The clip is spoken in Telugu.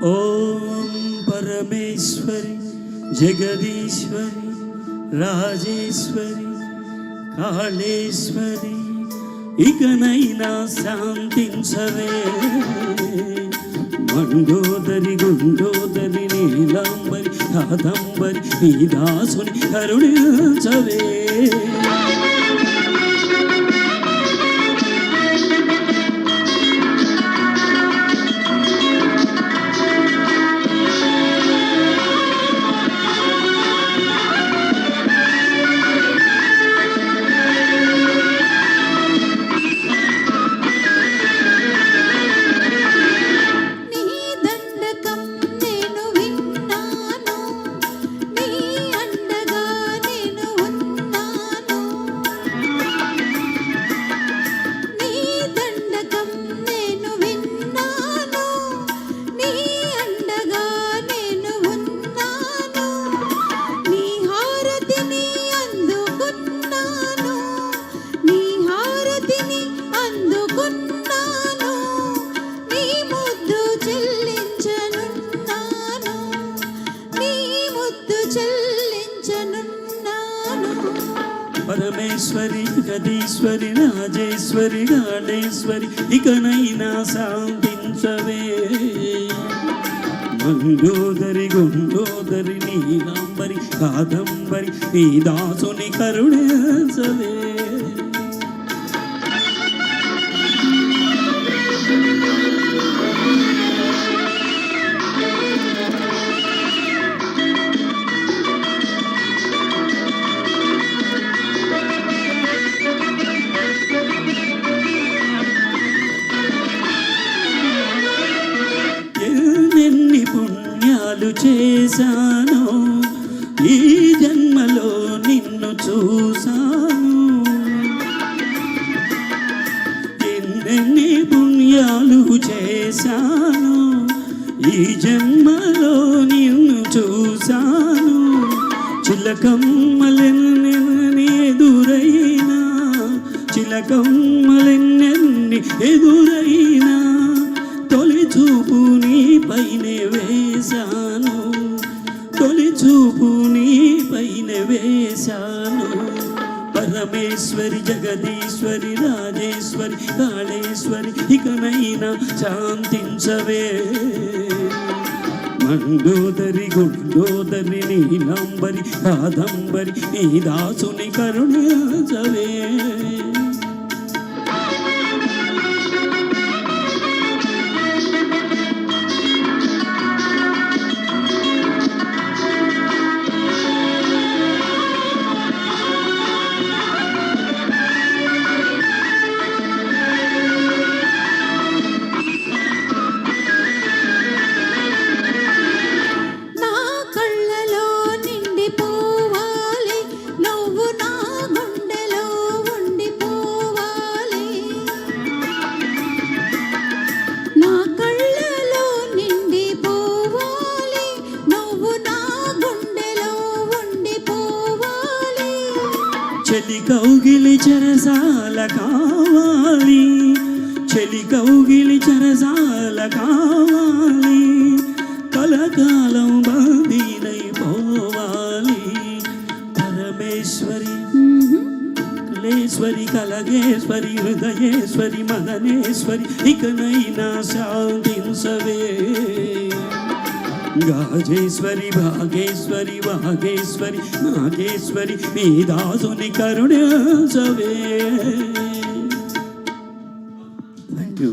ఓం పరమేశ్వరి జగదీశ్వరి రాజేశ్వరి కాళేశ్వరి ఇకనైనా శాంతించవే. మండోదరి గుండోదరి నీలాంబరి కాదంబరి నీ దాసుని కరుణించవే. పరమేశ్వరి జగదీశ్వరి రాజేశ్వరి కాళేశ్వరి ఇకనైనా శాంతించవే. మండోదరి గుండోదరి నీలాంబరి కాదంబరి నీ దాసుని కరుణించవే. ఎన్ని పుణ్యాలు చేశాను ఈ జన్మలో నిన్ను చూశాను. ఎన్నెన్ని పుణ్యాలు చేశాను ఈ జన్మలో నిన్ను చూశాను. చిలకమ్మలెన్నెన్ని ఎదురైనా చిలకమ్మలెన్నెన్ని ఎదురైనా తొలి చూపు నీ పైనే వేశాను. తొలి చూపు నీ పైనే వేశాను. పరమేశ్వరి జగదీశ్వరి రాజేశ్వరి కాళేశ్వరి ఇకనైనా శాంతించవే. మండోదరి గుండోదరి నీలాంబరి కాదంబరి నీ దాసుని కరుణించవే. చెలి కౌగిలి చెరసాల కావాలి. చెలి కౌగిలి చెరసాల కావాలి. కలకాలం బందీనై పోవాలి. పరమేశ్వరి కలేశ్వరి కలగేశ్వరి హృదయేశ్వరి మదనేశ్వరి ఇకనైనా శాంతించవే. గాజేశ్వరి భాగేశ్వరి వాగేశ్వరి నాగేశ్వరి నీ దాసుని కరుణించవే. Thank you.